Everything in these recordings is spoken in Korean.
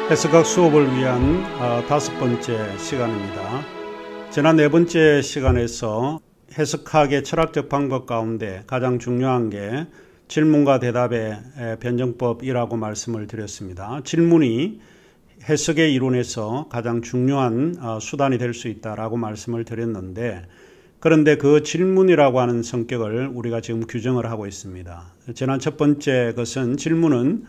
해석학 수업을 위한 5번째 시간입니다. 지난 4번째 시간에서 해석학의 철학적 방법 가운데 가장 중요한 게 질문과 대답의 변정법이라고 말씀을 드렸습니다. 질문이 해석의 이론에서 가장 중요한 수단이 될 수 있다라고 말씀을 드렸는데, 그런데 그 질문이라고 하는 성격을 우리가 지금 규정을 하고 있습니다. 지난 첫 번째 것은 질문은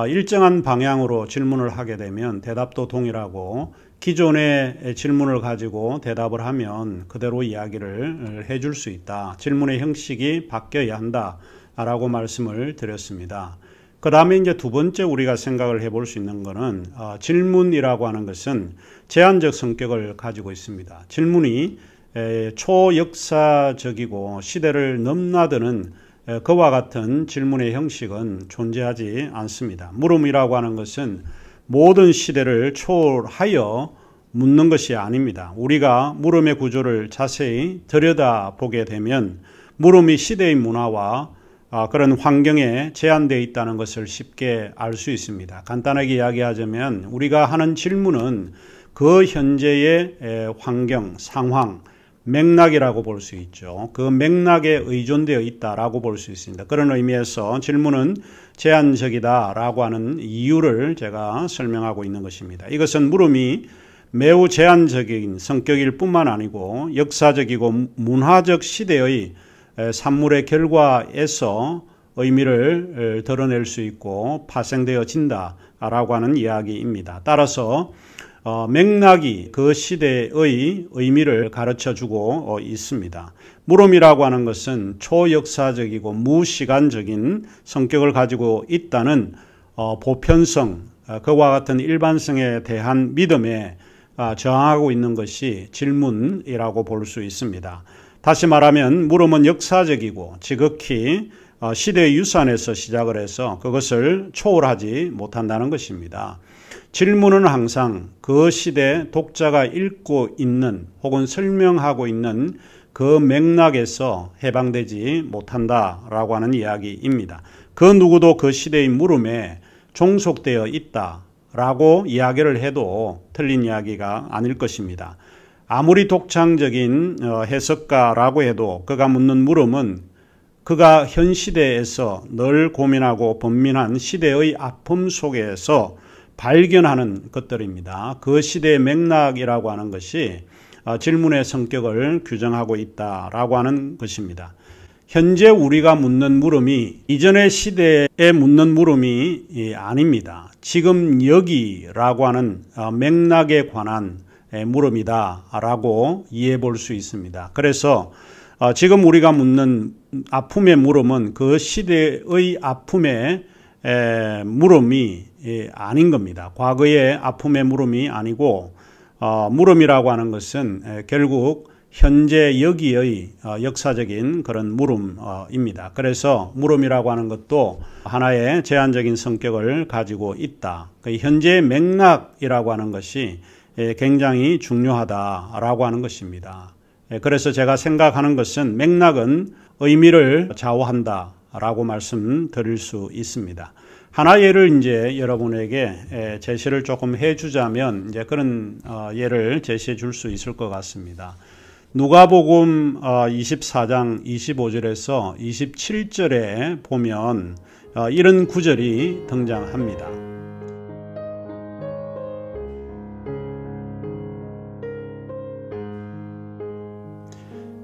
일정한 방향으로 질문을 하게 되면 대답도 동일하고, 기존의 질문을 가지고 대답을 하면 그대로 이야기를 해줄 수 있다. 질문의 형식이 바뀌어야 한다라고 말씀을 드렸습니다. 그 다음에 이제 두 번째 우리가 생각을 해볼 수 있는 것은 질문이라고 하는 것은 제한적 성격을 가지고 있습니다. 질문이 초역사적이고 시대를 넘나드는 그와 같은 질문의 형식은 존재하지 않습니다. 물음이라고 하는 것은 모든 시대를 초월하여 묻는 것이 아닙니다. 우리가 물음의 구조를 자세히 들여다보게 되면 물음이 시대의 문화와 그런 환경에 제한되어 있다는 것을 쉽게 알 수 있습니다. 간단하게 이야기하자면 우리가 하는 질문은 그 현재의 환경, 상황, 맥락이라고 볼 수 있죠. 그 맥락에 의존되어 있다라고 볼 수 있습니다. 그런 의미에서 질문은 제한적이다라고 하는 이유를 제가 설명하고 있는 것입니다. 이것은 물음이 매우 제한적인 성격일 뿐만 아니고 역사적이고 문화적 시대의 산물의 결과에서 의미를 드러낼 수 있고 파생되어진다라고 하는 이야기입니다. 따라서 맥락이 그 시대의 의미를 가르쳐주고 있습니다. 물음이라고 하는 것은 초역사적이고 무시간적인 성격을 가지고 있다는 보편성, 그와 같은 일반성에 대한 믿음에 저항하고 있는 것이 질문이라고 볼 수 있습니다. 다시 말하면 물음은 역사적이고 지극히 시대의 유산에서 시작을 해서 그것을 초월하지 못한다는 것입니다. 질문은 항상 그 시대 독자가 읽고 있는 혹은 설명하고 있는 그 맥락에서 해방되지 못한다라고 하는 이야기입니다. 그 누구도 그 시대의 물음에 종속되어 있다라고 이야기를 해도 틀린 이야기가 아닐 것입니다. 아무리 독창적인 해석가라고 해도 그가 묻는 물음은 그가 현 시대에서 늘 고민하고 번민한 시대의 아픔 속에서 발견하는 것들입니다. 그 시대의 맥락이라고 하는 것이 질문의 성격을 규정하고 있다라고 하는 것입니다. 현재 우리가 묻는 물음이 이전의 시대에 묻는 물음이 아닙니다. 지금 여기라고 하는 맥락에 관한 물음이다라고 이해해 볼 수 있습니다. 그래서 지금 우리가 묻는 아픔의 물음은 그 시대의 아픔의 물음이 아닌 겁니다. 과거의 아픔의 물음이 아니고 물음이라고 하는 것은 결국 현재 여기의 역사적인 그런 물음입니다. 그래서 물음이라고 하는 것도 하나의 제한적인 성격을 가지고 있다. 현재의 맥락이라고 하는 것이 굉장히 중요하다라고 하는 것입니다. 그래서 제가 생각하는 것은 맥락은 의미를 좌우한다라고 말씀드릴 수 있습니다. 하나 예를 이제 여러분에게 제시를 조금 해주자면 이제 그런 예를 제시해 줄 수 있을 것 같습니다. 누가복음 24장 25절에서 27절에 보면 이런 구절이 등장합니다.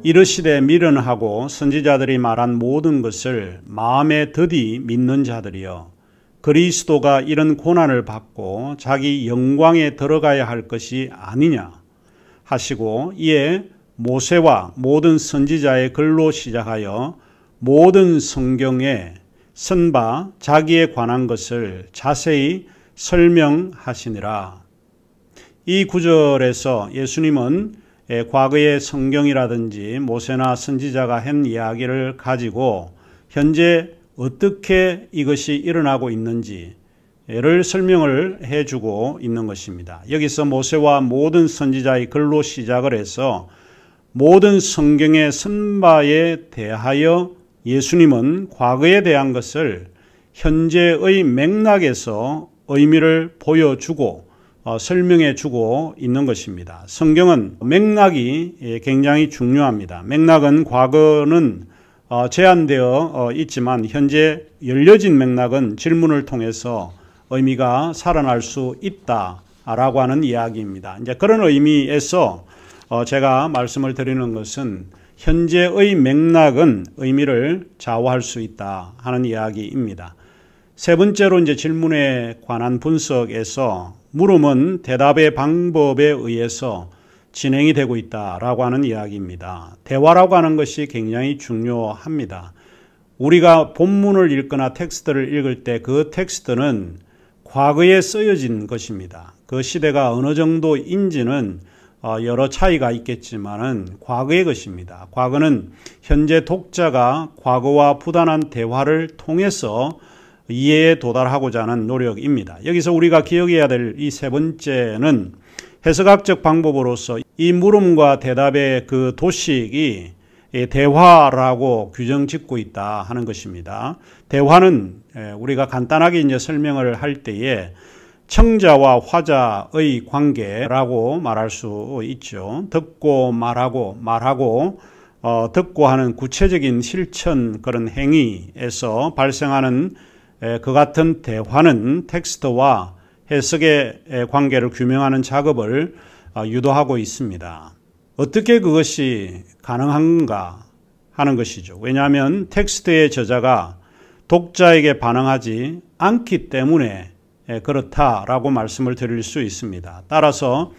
이르시되 미련하고 선지자들이 말한 모든 것을 마음에 더디 믿는 자들이여, 그리스도가 이런 고난을 받고 자기 영광에 들어가야 할 것이 아니냐 하시고, 이에 모세와 모든 선지자의 글로 시작하여 모든 성경에 선바 자기에 관한 것을 자세히 설명하시니라. 이 구절에서 예수님은 과거의 성경이라든지 모세나 선지자가 한 이야기를 가지고 현재 어떻게 이것이 일어나고 있는지를 설명을 해주고 있는 것입니다. 여기서 모세와 모든 선지자의 글로 시작을 해서 모든 성경의 선바에 대하여 예수님은 과거에 대한 것을 현재의 맥락에서 의미를 보여주고 설명해주고 있는 것입니다. 성경은 맥락이 굉장히 중요합니다. 맥락은 과거는 제한되어 있지만 현재 열려진 맥락은 질문을 통해서 의미가 살아날 수 있다라고 하는 이야기입니다. 이제 그런 의미에서 제가 말씀을 드리는 것은 현재의 맥락은 의미를 좌우할 수 있다 하는 이야기입니다. 세 번째로 이제 질문에 관한 분석에서 물음은 대답의 방법에 의해서 진행이 되고 있다라고 하는 이야기입니다. 대화라고 하는 것이 굉장히 중요합니다. 우리가 본문을 읽거나 텍스트를 읽을 때 그 텍스트는 과거에 쓰여진 것입니다. 그 시대가 어느 정도인지는 여러 차이가 있겠지만은 과거의 것입니다. 과거는 현재 독자가 과거와 부단한 대화를 통해서 이해에 도달하고자 하는 노력입니다. 여기서 우리가 기억해야 될 이 세 번째는 해석학적 방법으로서 이 물음과 대답의 그 도식이 대화라고 규정 짓고 있다 하는 것입니다. 대화는 우리가 간단하게 이제 설명을 할 때에 청자와 화자의 관계라고 말할 수 있죠. 듣고 말하고 듣고 하는 구체적인 실천 그런 행위에서 발생하는 그 같은 대화는 텍스트와 해석의 관계를 규명하는 작업을 유도하고 있습니다. 어떻게 그것이 가능한가 하는 것이죠. 왜냐하면 텍스트의 저자가 독자에게 반응하지 않기 때문에 그렇다라고 말씀을 드릴 수 있습니다. 따라서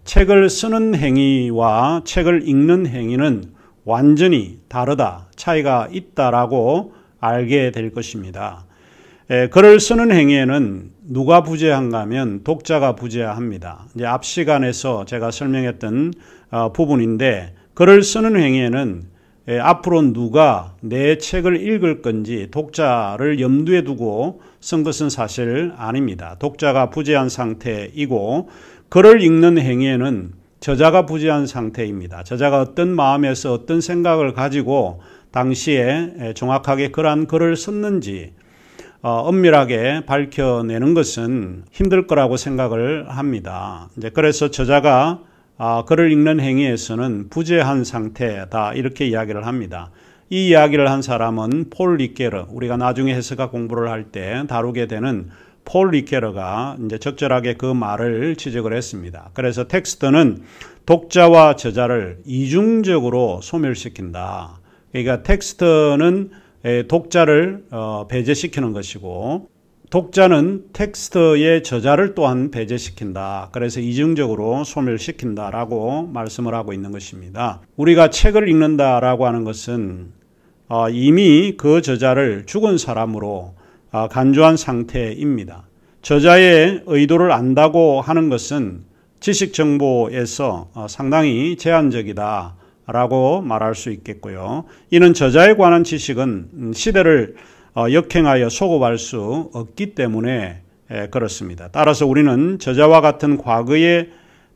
책을 쓰는 행위와 책을 읽는 행위는 완전히 다르다, 차이가 있다라고 알게 될 것입니다. 글을 쓰는 행위에는 누가 부재한가 하면 독자가 부재합니다. 이제 앞 시간에서 제가 설명했던 부분인데 글을 쓰는 행위에는 앞으로 누가 내 책을 읽을 건지 독자를 염두에 두고 쓴 것은 사실 아닙니다. 독자가 부재한 상태이고 글을 읽는 행위에는 저자가 부재한 상태입니다. 저자가 어떤 마음에서 어떤 생각을 가지고 당시에 정확하게 그러한 글을 썼는지 엄밀하게 밝혀내는 것은 힘들 거라고 생각을 합니다. 이제 그래서 저자가 글을 읽는 행위에서는 부재한 상태다 이렇게 이야기를 합니다. 이 이야기를 한 사람은 폴 리케러, 우리가 나중에 해석학 공부를 할 때 다루게 되는 폴 리케러가 이제 적절하게 그 말을 지적을 했습니다. 그래서 텍스트는 독자와 저자를 이중적으로 소멸시킨다. 그러니까 텍스트는 독자를 배제시키는 것이고 독자는 텍스트의 저자를 또한 배제시킨다. 그래서 이중적으로 소멸시킨다라고 말씀을 하고 있는 것입니다. 우리가 책을 읽는다라고 하는 것은 이미 그 저자를 죽은 사람으로 간주한 상태입니다. 저자의 의도를 안다고 하는 것은 지식 정보에서 상당히 제한적이다 라고 말할 수 있겠고요. 이는 저자에 관한 지식은 시대를 역행하여 소급할 수 없기 때문에 그렇습니다. 따라서 우리는 저자와 같은 과거에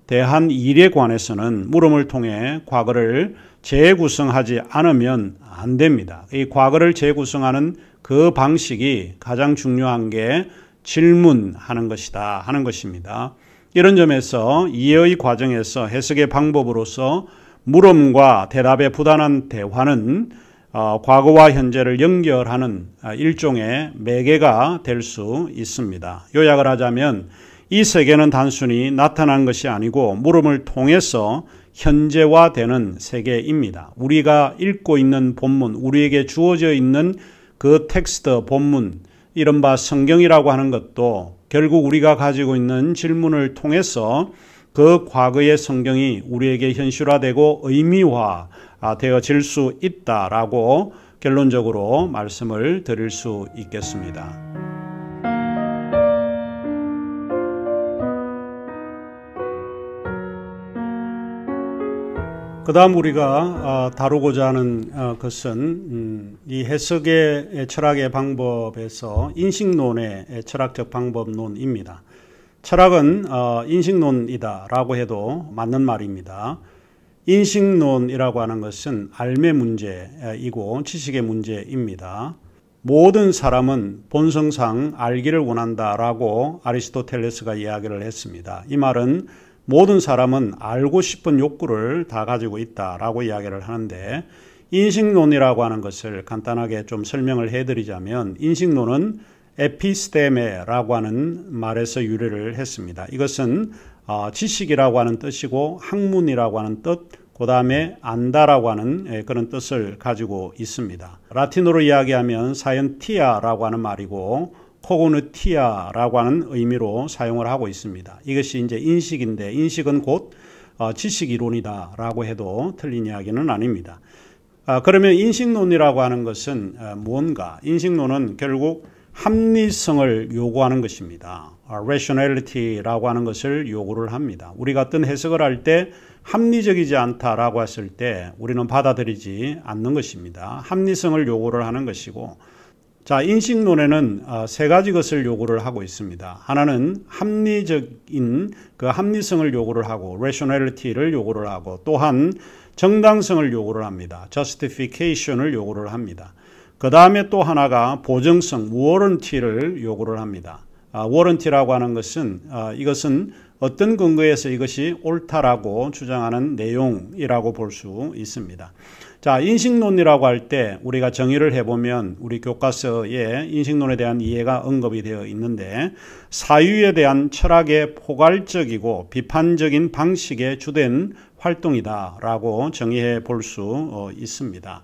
대한 일에 관해서는 물음을 통해 과거를 재구성하지 않으면 안 됩니다. 이 과거를 재구성하는 그 방식이 가장 중요한 게 질문하는 것이다 하는 것입니다. 이런 점에서 이해의 과정에서 해석의 방법으로서 물음과 대답의 부단한 대화는 과거와 현재를 연결하는 일종의 매개가 될 수 있습니다. 요약을 하자면 이 세계는 단순히 나타난 것이 아니고 물음을 통해서 현재화되는 세계입니다. 우리가 읽고 있는 본문, 우리에게 주어져 있는 그 텍스트 본문, 이른바 성경이라고 하는 것도 결국 우리가 가지고 있는 질문을 통해서 그 과거의 성경이 우리에게 현실화되고 의미화되어질 수 있다라고 결론적으로 말씀을 드릴 수 있겠습니다. 그 다음 우리가 다루고자 하는 것은 이 해석의 철학의 방법에서 인식론의 철학적 방법론입니다. 철학은 인식론이다라고 해도 맞는 말입니다. 인식론이라고 하는 것은 알매 문제이고 지식의 문제입니다. 모든 사람은 본성상 알기를 원한다라고 아리스토텔레스가 이야기를 했습니다. 이 말은 모든 사람은 알고 싶은 욕구를 다 가지고 있다라고 이야기를 하는데, 인식론이라고 하는 것을 간단하게 좀 설명을 해드리자면, 인식론은 에피스테메라고 하는 말에서 유래를 했습니다. 이것은 지식이라고 하는 뜻이고 학문이라고 하는 뜻, 그 다음에 안다라고 하는 그런 뜻을 가지고 있습니다. 라틴어로 이야기하면 사이언티아라고 하는 말이고 코그니티아라고 하는 의미로 사용을 하고 있습니다. 이것이 이제 인식인데, 인식은 곧 지식 이론이다라고 해도 틀린 이야기는 아닙니다. 그러면 인식론이라고 하는 것은 무언가? 인식론은 결국 합리성을 요구하는 것입니다. rationality라고 하는 것을 요구를 합니다. 우리가 어떤 해석을 할 때 합리적이지 않다라고 했을 때 우리는 받아들이지 않는 것입니다. 합리성을 요구를 하는 것이고, 자, 인식론에는 세 가지 것을 요구를 하고 있습니다. 하나는 합리적인 그 합리성을 요구를 하고 rationality를 요구를 하고, 또한 정당성을 요구를 합니다. justification을 요구를 합니다. 그 다음에 또 하나가 보정성, warranty를 요구를 합니다. warranty라고 하는 것은 이것은 어떤 근거에서 이것이 옳다라고 주장하는 내용이라고 볼 수 있습니다. 자, 인식론이라고 할 때 우리가 정의를 해보면 우리 교과서에 인식론에 대한 이해가 언급이 되어 있는데, 사유에 대한 철학의 포괄적이고 비판적인 방식의 주된 활동이다라고 정의해 볼 수 있습니다.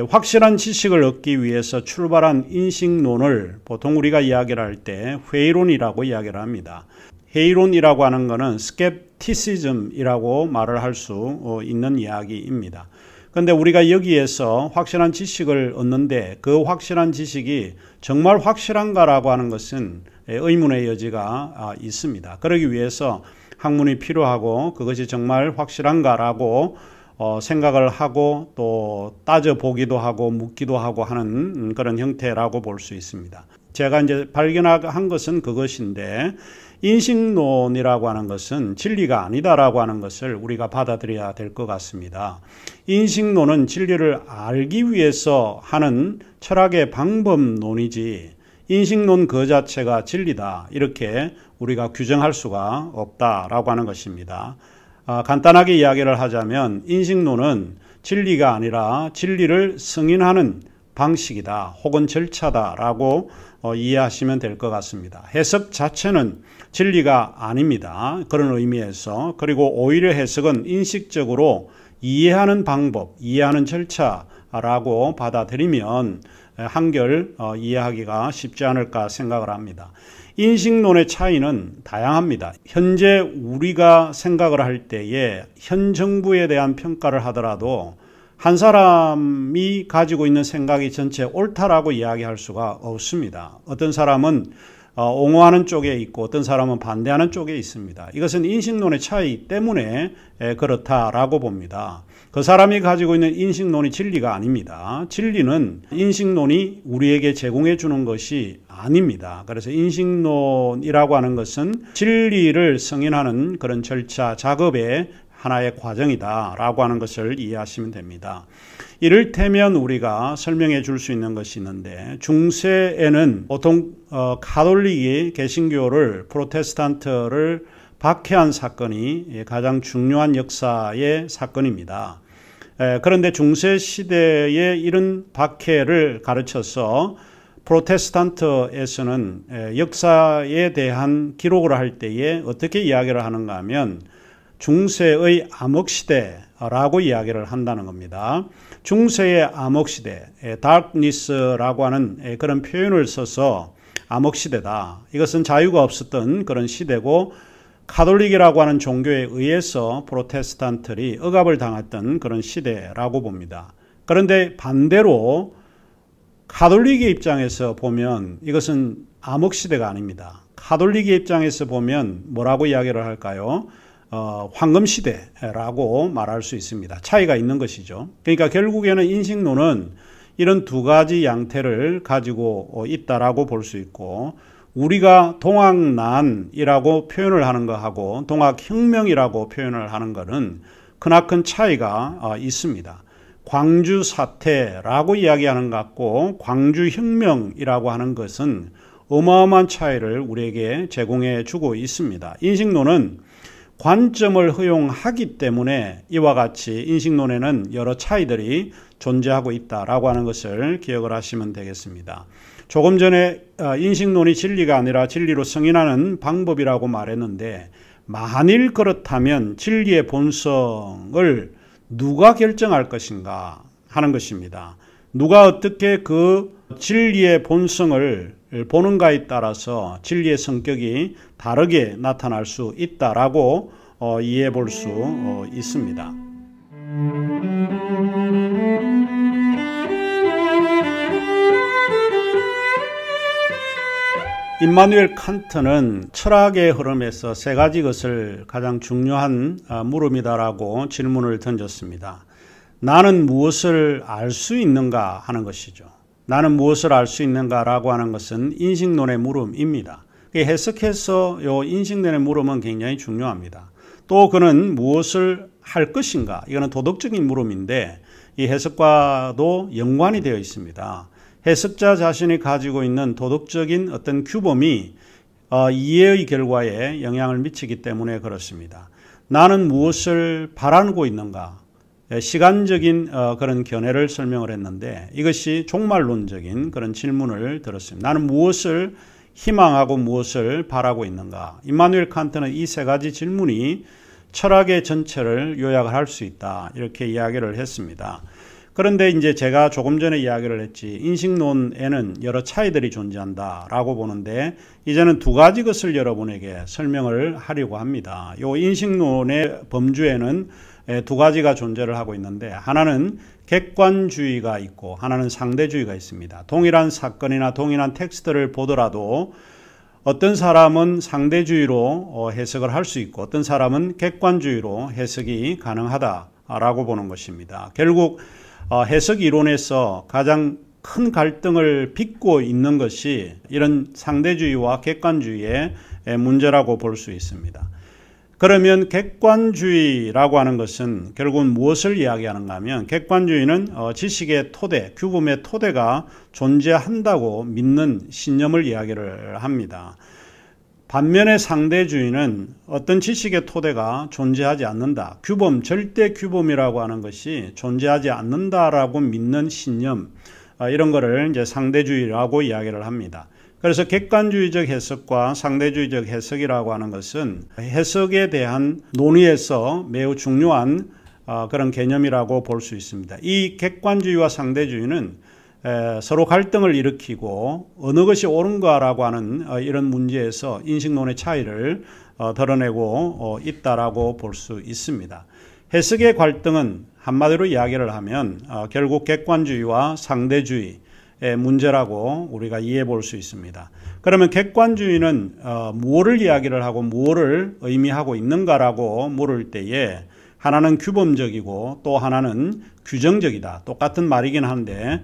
확실한 지식을 얻기 위해서 출발한 인식론을 보통 우리가 이야기를 할 때 회의론이라고 이야기를 합니다. 회의론이라고 하는 것은 스캡티시즘이라고 말을 할 수 있는 이야기입니다. 그런데 우리가 여기에서 확실한 지식을 얻는데 그 확실한 지식이 정말 확실한가라고 하는 것은 의문의 여지가 있습니다. 그러기 위해서 학문이 필요하고 그것이 정말 확실한가라고 생각을 하고 또 따져보기도 하고 묻기도 하고 하는 그런 형태라고 볼 수 있습니다. 제가 이제 발견한 것은 그것인데, 인식론이라고 하는 것은 진리가 아니다라고 하는 것을 우리가 받아들여야 될 것 같습니다. 인식론은 진리를 알기 위해서 하는 철학의 방법론이지, 인식론 그 자체가 진리다 이렇게 우리가 규정할 수가 없다라고 하는 것입니다. 간단하게 이야기를 하자면 인식론은 진리가 아니라 진리를 승인하는 방식이다 혹은 절차다라고 이해하시면 될 것 같습니다. 해석 자체는 진리가 아닙니다. 그런 의미에서. 그리고 오히려 해석은 인식적으로 이해하는 방법, 이해하는 절차라고 받아들이면 한결 이해하기가 쉽지 않을까 생각을 합니다. 인식론의 차이는 다양합니다. 현재 우리가 생각을 할 때에 현 정부에 대한 평가를 하더라도 한 사람이 가지고 있는 생각이 전체 옳다라고 이야기할 수가 없습니다. 어떤 사람은 옹호하는 쪽에 있고 어떤 사람은 반대하는 쪽에 있습니다. 이것은 인식론의 차이 때문에 그렇다라고 봅니다. 그 사람이 가지고 있는 인식론이 진리가 아닙니다. 진리는 인식론이 우리에게 제공해 주는 것이 아닙니다. 그래서 인식론이라고 하는 것은 진리를 승인하는 그런 절차, 작업의 하나의 과정이다라고 하는 것을 이해하시면 됩니다. 이를테면 우리가 설명해 줄 수 있는 것이 있는데, 중세에는 보통 가톨릭이 개신교를, 프로테스탄트를 박해한 사건이 가장 중요한 역사의 사건입니다. 그런데 중세 시대에 이런 박해를 가르쳐서 프로테스탄트에서는 역사에 대한 기록을 할 때에 어떻게 이야기를 하는가 하면 중세의 암흑시대라고 이야기를 한다는 겁니다. 중세의 암흑시대, darkness라고 하는 그런 표현을 써서 암흑시대다. 이것은 자유가 없었던 그런 시대고, 가톨릭이라고 하는 종교에 의해서 프로테스탄트들이 억압을 당했던 그런 시대라고 봅니다. 그런데 반대로 가톨릭의 입장에서 보면 이것은 암흑시대가 아닙니다. 가톨릭의 입장에서 보면 뭐라고 이야기를 할까요? 황금시대라고 말할 수 있습니다. 차이가 있는 것이죠. 그러니까 결국에는 인식론은 이런 두 가지 양태를 가지고 있다라고 볼 수 있고, 우리가 동학난이라고 표현을 하는 것하고 동학혁명이라고 표현을 하는 것은 크나큰 차이가 있습니다. 광주 사태라고 이야기하는 것 같고 광주혁명이라고 하는 것은 어마어마한 차이를 우리에게 제공해 주고 있습니다. 인식론은 관점을 허용하기 때문에 이와 같이 인식론에는 여러 차이들이 존재하고 있다라고 하는 것을 기억을 하시면 되겠습니다. 조금 전에 인식론이 진리가 아니라 진리로 승인하는 방법이라고 말했는데 만일 그렇다면 진리의 본성을 누가 결정할 것인가 하는 것입니다. 누가 어떻게 그 진리의 본성을 보는가에 따라서 진리의 성격이 다르게 나타날 수 있다라고 이해해 볼 수 있습니다. 임마누엘 칸트는 철학의 흐름에서 세 가지 것을 가장 중요한 물음이다라고 질문을 던졌습니다. 나는 무엇을 알 수 있는가 하는 것이죠. 나는 무엇을 알 수 있는가라고 하는 것은 인식론의 물음입니다. 해석해서 이 인식론의 물음은 굉장히 중요합니다. 또 그는 무엇을 할 것인가? 이거는 도덕적인 물음인데 이 해석과도 연관이 되어 있습니다. 해석자 자신이 가지고 있는 도덕적인 어떤 규범이 이해의 결과에 영향을 미치기 때문에 그렇습니다. 나는 무엇을 바라고 있는가? 시간적인 그런 견해를 설명을 했는데 이것이 종말론적인 그런 질문을 들었습니다. 나는 무엇을 희망하고 무엇을 바라고 있는가? 임마누엘 칸트는 이 세 가지 질문이 철학의 전체를 요약을 할 수 있다. 이렇게 이야기를 했습니다. 그런데 이제 제가 조금 전에 이야기를 했지 인식론에는 여러 차이들이 존재한다라고 보는데 이제는 두 가지 것을 여러분에게 설명을 하려고 합니다. 이 인식론의 범주에는 두 가지가 존재를 하고 있는데 하나는 객관주의가 있고 하나는 상대주의가 있습니다. 동일한 사건이나 동일한 텍스트를 보더라도 어떤 사람은 상대주의로 해석을 할 수 있고 어떤 사람은 객관주의로 해석이 가능하다라고 보는 것입니다. 결국 해석 이론에서 가장 큰 갈등을 빚고 있는 것이 이런 상대주의와 객관주의의 문제라고 볼 수 있습니다. 그러면 객관주의라고 하는 것은 결국은 무엇을 이야기하는가 하면 객관주의는 지식의 토대, 규범의 토대가 존재한다고 믿는 신념을 이야기를 합니다. 반면에 상대주의는 어떤 지식의 토대가 존재하지 않는다. 규범, 절대 규범이라고 하는 것이 존재하지 않는다라고 믿는 신념, 이런 거를 이제 상대주의라고 이야기를 합니다. 그래서 객관주의적 해석과 상대주의적 해석이라고 하는 것은 해석에 대한 논의에서 매우 중요한 그런 개념이라고 볼 수 있습니다. 이 객관주의와 상대주의는 서로 갈등을 일으키고 어느 것이 옳은가라고 하는 이런 문제에서 인식론의 차이를 드러내고 있다라고 볼 수 있습니다. 해석의 갈등은 한마디로 이야기를 하면 결국 객관주의와 상대주의 문제라고 우리가 이해해 볼 수 있습니다. 그러면 객관주의는 무엇을 이야기를 하고 무엇을 의미하고 있는가라고 물을 때에 하나는 규범적이고 또 하나는 규정적이다. 똑같은 말이긴 한데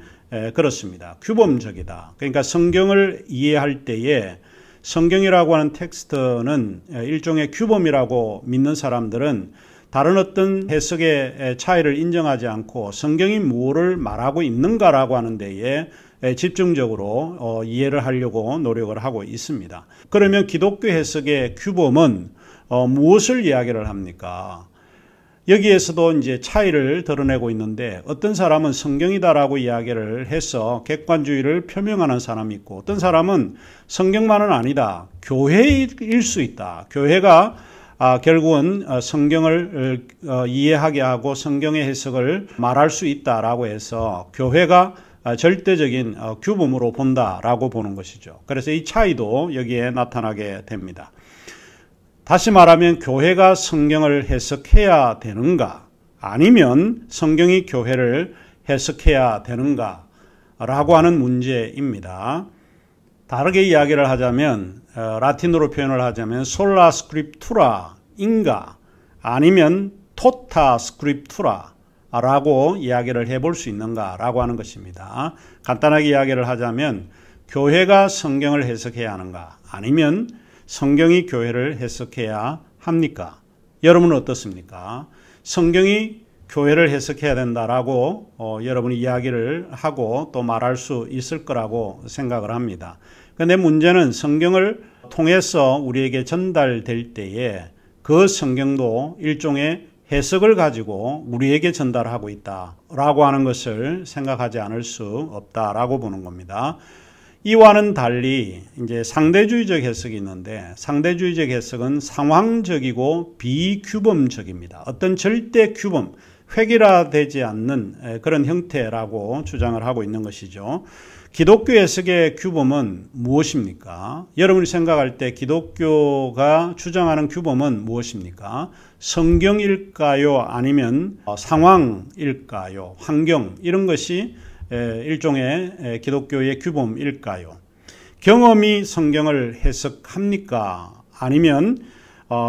그렇습니다. 규범적이다. 그러니까 성경을 이해할 때에 성경이라고 하는 텍스트는 일종의 규범이라고 믿는 사람들은 다른 어떤 해석의 차이를 인정하지 않고 성경이 무엇을 말하고 있는가라고 하는 데에 집중적으로 이해를 하려고 노력을 하고 있습니다. 그러면 기독교 해석의 규범은 무엇을 이야기를 합니까? 여기에서도 이제 차이를 드러내고 있는데 어떤 사람은 성경이다라고 이야기를 해서 객관주의를 표명하는 사람이 있고 어떤 사람은 성경만은 아니다. 교회일 수 있다. 교회가 결국은 성경을 이해하게 하고 성경의 해석을 말할 수 있다라고 해서 교회가 절대적인 규범으로 본다라고 보는 것이죠. 그래서 이 차이도 여기에 나타나게 됩니다. 다시 말하면 교회가 성경을 해석해야 되는가 아니면 성경이 교회를 해석해야 되는가 라고 하는 문제입니다. 다르게 이야기를 하자면 라틴어로 표현을 하자면 솔라 스크립투라인가 아니면 토타 스크립투라 라고 이야기를 해볼 수 있는가 라고 하는 것입니다. 간단하게 이야기를 하자면 교회가 성경을 해석해야 하는가 아니면 성경이 교회를 해석해야 합니까? 여러분은 어떻습니까? 성경이 교회를 해석해야 된다라고 여러분이 이야기를 하고 또 말할 수 있을 거라고 생각을 합니다. 그런데 문제는 성경을 통해서 우리에게 전달될 때에 그 성경도 일종의 해석을 가지고 우리에게 전달하고 있다라고 하는 것을 생각하지 않을 수 없다라고 보는 겁니다. 이와는 달리 이제 상대주의적 해석이 있는데, 상대주의적 해석은 상황적이고 비규범적입니다. 어떤 절대 규범, 획일화되지 않는 그런 형태라고 주장을 하고 있는 것이죠. 기독교 해석의 규범은 무엇입니까? 여러분이 생각할 때 기독교가 주장하는 규범은 무엇입니까? 성경일까요? 아니면 상황일까요? 환경, 이런 것이 일종의 기독교의 규범일까요? 경험이 성경을 해석합니까? 아니면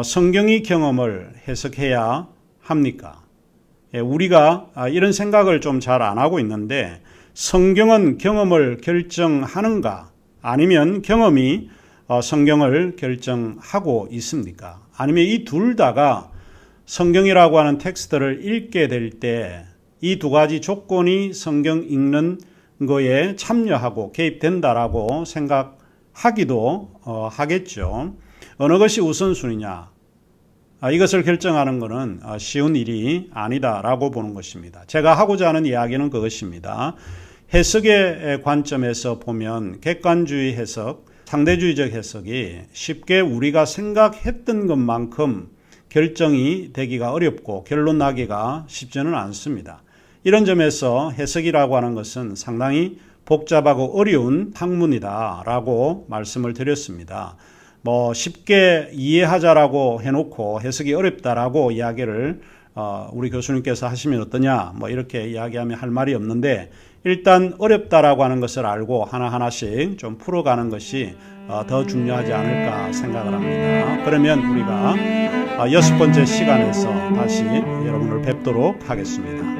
성경이 경험을 해석해야 합니까? 우리가 이런 생각을 좀 잘 안 하고 있는데, 성경은 경험을 결정하는가? 아니면 경험이 성경을 결정하고 있습니까? 아니면 이 둘 다가 성경이라고 하는 텍스트를 읽게 될 때 이 두 가지 조건이 성경 읽는 거에 참여하고 개입된다라고 생각하기도 하겠죠. 어느 것이 우선순위냐? 이것을 결정하는 것은 쉬운 일이 아니다라고 보는 것입니다. 제가 하고자 하는 이야기는 그것입니다. 해석의 관점에서 보면 객관주의 해석, 상대주의적 해석이 쉽게 우리가 생각했던 것만큼 결정이 되기가 어렵고 결론 나기가 쉽지는 않습니다. 이런 점에서 해석이라고 하는 것은 상당히 복잡하고 어려운 학문이다라고 말씀을 드렸습니다. 쉽게 이해하자라고 해놓고 해석이 어렵다라고 이야기를 우리 교수님께서 하시면 어떠냐, 이렇게 이야기하면 할 말이 없는데, 일단 어렵다라고 하는 것을 알고 하나하나씩 좀 풀어가는 것이 더 중요하지 않을까 생각을 합니다. 그러면 우리가 6번째 시간에서 다시 여러분을 뵙도록 하겠습니다.